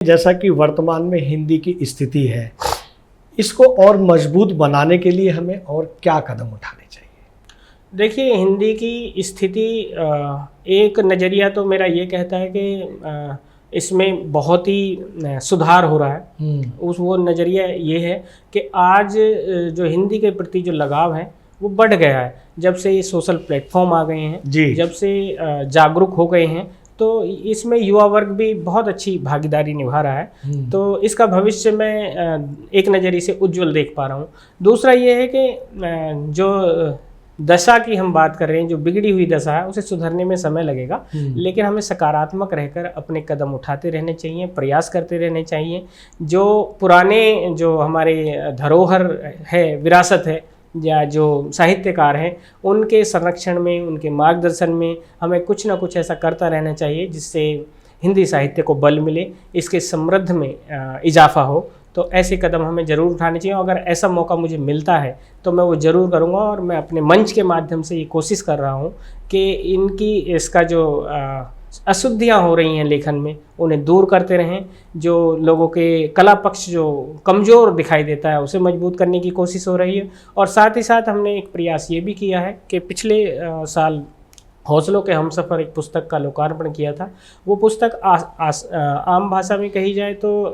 जैसा कि वर्तमान में हिंदी की स्थिति है, इसको और मजबूत बनाने के लिए हमें और क्या कदम उठाने चाहिए? देखिए, हिंदी की स्थिति एक नज़रिया तो मेरा ये कहता है कि इसमें बहुत ही सुधार हो रहा है। वो नज़रिया ये है कि आज जो हिंदी के प्रति जो लगाव है वो बढ़ गया है। जब से ये सोशल प्लेटफॉर्म आ गए हैं, जब से जागरूक हो गए हैं, तो इसमें युवा वर्ग भी बहुत अच्छी भागीदारी निभा रहा है। तो इसका भविष्य मैं एक नज़रिए से उज्जवल देख पा रहा हूँ। दूसरा ये है कि जो दशा की हम बात कर रहे हैं, जो बिगड़ी हुई दशा है, उसे सुधरने में समय लगेगा, लेकिन हमें सकारात्मक रहकर अपने कदम उठाते रहने चाहिए, प्रयास करते रहने चाहिए। जो पुराने जो हमारे धरोहर है, विरासत है, या जो साहित्यकार हैं, उनके संरक्षण में, उनके मार्गदर्शन में हमें कुछ ना कुछ ऐसा करता रहना चाहिए जिससे हिंदी साहित्य को बल मिले, इसके समृद्ध में इजाफा हो। तो ऐसे कदम हमें ज़रूर उठाने चाहिए। अगर ऐसा मौका मुझे मिलता है तो मैं वो ज़रूर करूँगा, और मैं अपने मंच के माध्यम से ये कोशिश कर रहा हूँ कि इसका जो अशुद्धियाँ हो रही हैं लेखन में, उन्हें दूर करते रहें। जो लोगों के कला पक्ष जो कमज़ोर दिखाई देता है, उसे मजबूत करने की कोशिश हो रही है। और साथ ही साथ हमने एक प्रयास ये भी किया है कि पिछले साल हौसलों के हमसफ़र एक पुस्तक का लोकार्पण किया था। वो पुस्तक आम भाषा में कही जाए तो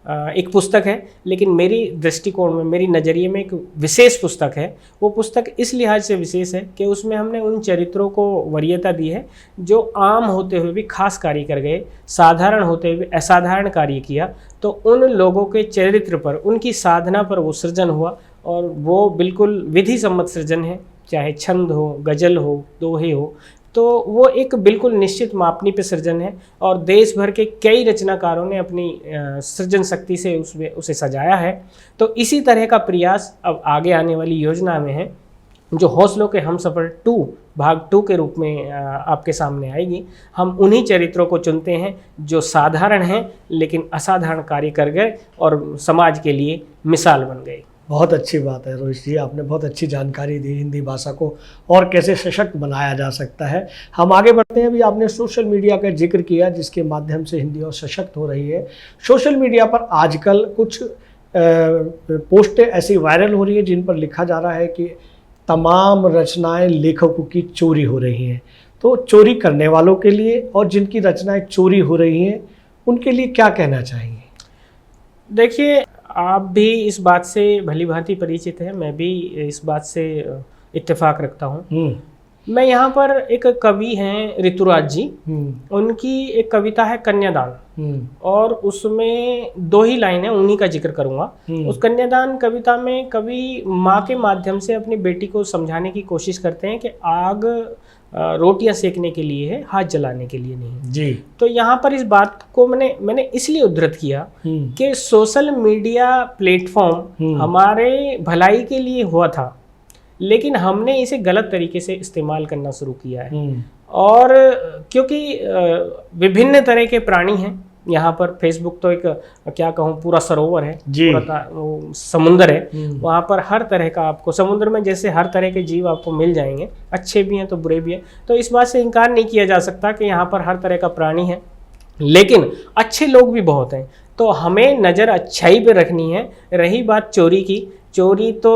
एक पुस्तक है, लेकिन मेरी दृष्टिकोण में, मेरी नज़रिए में एक विशेष पुस्तक है। वो पुस्तक इस लिहाज से विशेष है कि उसमें हमने उन चरित्रों को वरीयता दी है जो आम होते हुए भी खास कार्य कर गए, साधारण होते हुए असाधारण कार्य किया। तो उन लोगों के चरित्र पर, उनकी साधना पर वो सृजन हुआ, और वो बिल्कुल विधि सम्मत सृजन है, चाहे छंद हो, गज़ल हो, दोहे हो। तो वो एक बिल्कुल निश्चित मापनी पे सृजन है, और देश भर के कई रचनाकारों ने अपनी सृजन शक्ति से उसे सजाया है। तो इसी तरह का प्रयास अब आगे आने वाली योजना में है, जो हौसलों के हमसफ़र 2 भाग 2 के रूप में आपके सामने आएगी। हम उन्हीं चरित्रों को चुनते हैं जो साधारण हैं लेकिन असाधारण कार्य कर गए और समाज के लिए मिसाल बन गए। बहुत अच्छी बात है रोहित जी, आपने बहुत अच्छी जानकारी दी हिंदी भाषा को और कैसे सशक्त बनाया जा सकता है। हम आगे बढ़ते हैं। अभी आपने सोशल मीडिया का जिक्र किया, जिसके माध्यम से हिंदी और सशक्त हो रही है। सोशल मीडिया पर आजकल कुछ पोस्टें ऐसी वायरल हो रही है जिन पर लिखा जा रहा है कि तमाम रचनाएं लेखकों की चोरी हो रही हैं। तो चोरी करने वालों के लिए और जिनकी रचनाएं चोरी हो रही हैं, उनके लिए क्या कहना चाहेंगे? देखिए, आप भी इस बात से भली भांति परिचित हैं, मैं भी इस बात से इत्तेफाक रखता हूँ। मैं यहाँ पर एक कवि हैं ऋतुराज जी, उनकी एक कविता है कन्यादान, और उसमें 2 ही लाइन है, उन्हीं का जिक्र करूँगा। उस कन्यादान कविता में कवि माँ के माध्यम से अपनी बेटी को समझाने की कोशिश करते हैं कि आग रोटियां सेकने के लिए है, हाथ जलाने के लिए नहीं जी। तो यहाँ पर इस बात को मैंने इसलिए उद्धृत किया कि सोशल मीडिया प्लेटफॉर्म हमारे भलाई के लिए हुआ था, लेकिन हमने इसे गलत तरीके से इस्तेमाल करना शुरू किया है। और क्योंकि विभिन्न तरह के प्राणी हैं यहाँ पर, फेसबुक तो एक क्या कहूँ पूरा सरोवर है, पूरा समुंदर है। वहाँ पर हर तरह का आपको, समुद्र में जैसे हर तरह के जीव आपको मिल जाएंगे, अच्छे भी हैं तो बुरे भी हैं। तो इस बात से इनकार नहीं किया जा सकता कि यहाँ पर हर तरह का प्राणी है, लेकिन अच्छे लोग भी बहुत हैं। तो हमें नज़र अच्छाई पे रखनी है। रही बात चोरी की, चोरी तो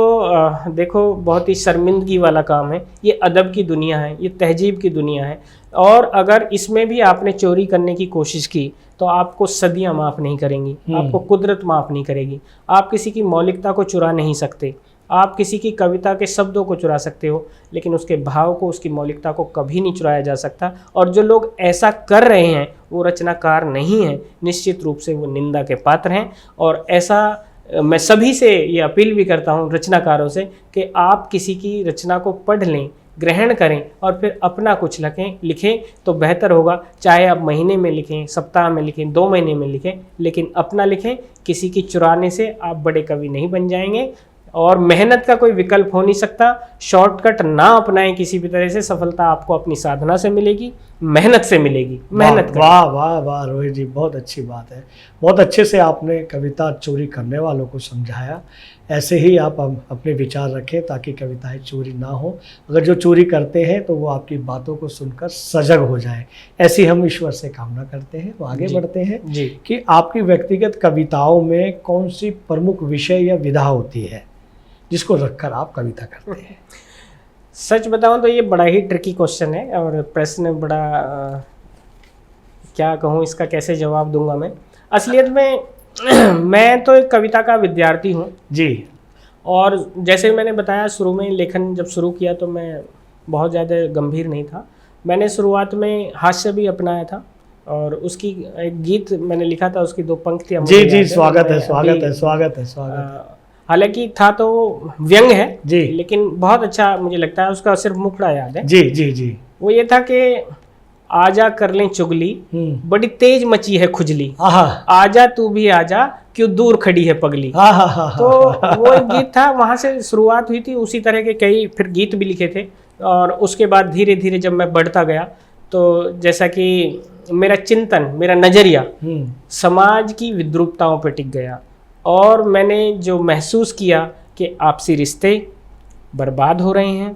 देखो बहुत ही शर्मिंदगी वाला काम है। ये अदब की दुनिया है, ये तहजीब की दुनिया है, और अगर इसमें भी आपने चोरी करने की कोशिश की तो आपको सदियां माफ़ नहीं करेंगी, आपको कुदरत माफ़ नहीं करेगी। आप किसी की मौलिकता को चुरा नहीं सकते। आप किसी की कविता के शब्दों को चुरा सकते हो, लेकिन उसके भाव को, उसकी मौलिकता को कभी नहीं चुराया जा सकता। और जो लोग ऐसा कर रहे हैं वो रचनाकार नहीं हैं, निश्चित रूप से वो निंदा के पात्र हैं। और ऐसा मैं सभी से ये अपील भी करता हूँ, रचनाकारों से, कि आप किसी की रचना को पढ़ लें, ग्रहण करें, और फिर अपना कुछ लिखें तो बेहतर होगा। चाहे आप महीने में लिखें, सप्ताह में लिखें, 2 महीने में लिखें, लेकिन अपना लिखें। किसी की चुराने से आप बड़े कवि नहीं बन जाएंगे, और मेहनत का कोई विकल्प हो नहीं सकता। शॉर्टकट ना अपनाएं किसी भी तरह से। सफलता आपको अपनी साधना से मिलेगी, मेहनत से मिलेगी। मेहनत वाह वाह वाह रोहित जी, बहुत अच्छी बात है। बहुत अच्छे से आपने कविता चोरी करने वालों को समझाया। ऐसे ही आप अपने विचार रखें ताकि कविताएं चोरी ना हो। अगर जो चोरी करते हैं तो वो आपकी बातों को सुनकर सजग हो जाए, ऐसी हम ईश्वर से कामना करते हैं। वो आगे बढ़ते हैं जी। कि आपकी व्यक्तिगत कविताओं में कौन सी प्रमुख विषय या विधा होती है जिसको रखकर आप कविता करते हैं? सच बताऊं तो ये बड़ा ही ट्रिकी क्वेश्चन है और प्रश्न बड़ा क्या कहूँ, इसका कैसे जवाब दूंगा मैं। असलियत में मैं तो एक कविता का विद्यार्थी हूँ जी। और जैसे मैंने बताया शुरू में लेखन जब शुरू किया तो मैं बहुत ज़्यादा गंभीर नहीं था। मैंने शुरुआत में हास्य भी अपनाया था और उसकी एक गीत मैंने लिखा था, उसकी 2 पंक्तियाँ जी जी, स्वागत है स्वागत है स्वागत है स्वागत है। हालांकि था तो व्यंग है जी, लेकिन बहुत अच्छा मुझे लगता है, उसका सिर्फ मुखड़ा याद है। जी जी जी। वो ये था कि आजा कर लें चुगली, बड़ी तेज मची है खुजली, आजा तू भी आजा क्यों दूर खड़ी है पगली। तो वो एक गीत था, वहाँ से शुरुआत हुई थी। उसी तरह के कई फिर गीत भी लिखे थे और उसके बाद धीरे धीरे जब मैं बढ़ता गया तो जैसा कि मेरा चिंतन, मेरा नज़रिया समाज की विद्रूपताओं पर टिक गया और मैंने जो महसूस किया कि आपसी रिश्ते बर्बाद हो रहे हैं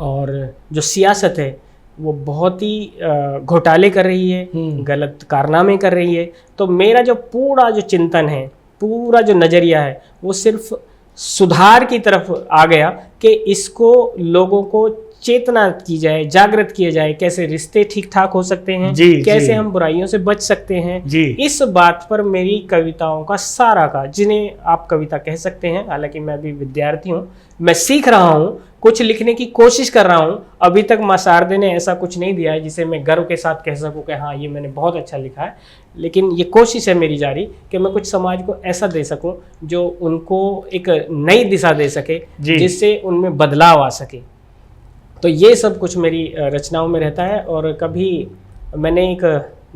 और जो सियासत है वो बहुत ही घोटाले कर रही है, गलत कारनामे कर रही है। तो मेरा जो पूरा जो चिंतन है, पूरा जो नज़रिया है, वो सिर्फ सुधार की तरफ आ गया कि इसको लोगों को चेतना की जाए, जागृत किया जाए, कैसे रिश्ते ठीक ठाक हो सकते हैं, कैसे हम बुराइयों से बच सकते हैं। इस बात पर मेरी कविताओं का सारा का, जिन्हें आप कविता कह सकते हैं, हालांकि मैं अभी विद्यार्थी हूँ, मैं सीख रहा हूँ, कुछ लिखने की कोशिश कर रहा हूँ। अभी तक माँ शारदे ने ऐसा कुछ नहीं दिया है जिसे मैं गर्व के साथ कह सकूँ कि हाँ ये मैंने बहुत अच्छा लिखा है, लेकिन ये कोशिश है मेरी जारी कि मैं कुछ समाज को ऐसा दे सकूँ जो उनको एक नई दिशा दे सके, जिससे उनमें बदलाव आ सके। तो ये सब कुछ मेरी रचनाओं में रहता है। और कभी मैंने एक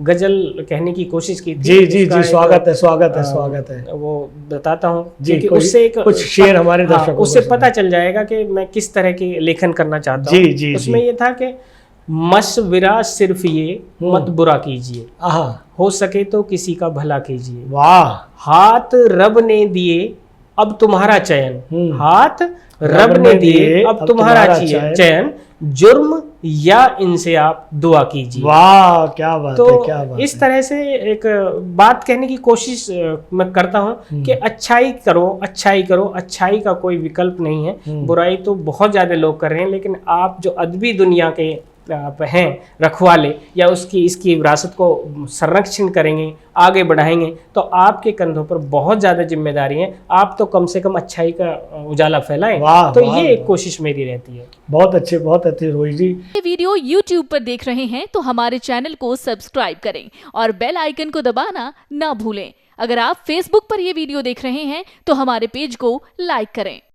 गजल कहने की कोशिश की थी। जी जी जी, स्वागत है स्वागत है स्वागत है। वो बताता हूँ जी, उससे एक कुछ शेर हमारे दर्शकों को उससे पता चल जाएगा कि मैं किस तरह की लेखन करना चाहता हूँ। जी, उसमें ये था कि मशविरा सिर्फ ये मत बुरा कीजिए, हो सके तो किसी का भला कीजिए। वाह। हाथ रब ने दिए अब तुम्हारा चयन, हाथ रब ने दिए अब तुम्हारा चयन, जुर्म या इनसे आप दुआ कीजिए। वाह, क्या बात तो है, क्या बात इस तरह से एक बात कहने की कोशिश मैं करता हूँ कि अच्छाई करो, अच्छाई करो, अच्छाई का कोई विकल्प नहीं है। बुराई तो बहुत ज़्यादा लोग कर रहे हैं, लेकिन आप जो अदबी दुनिया के हैं रखवाले या इसकी विरासत को संरक्षण करेंगे, आगे बढ़ाएंगे, तो आपके कंधों पर बहुत ज़्यादा जिम्मेदारी है। आप तो कम से कम अच्छाई का उजाला फैलाएं। तो ये एक कोशिश मेरी रहती है। बहुत अच्छे रोहित जी। ये वीडियो YouTube पर देख रहे हैं तो हमारे चैनल को सब्सक्राइब करें और बेल आइकन को दबाना ना भूलें। अगर आप Facebook पर ये वीडियो देख रहे हैं तो हमारे पेज को लाइक करें।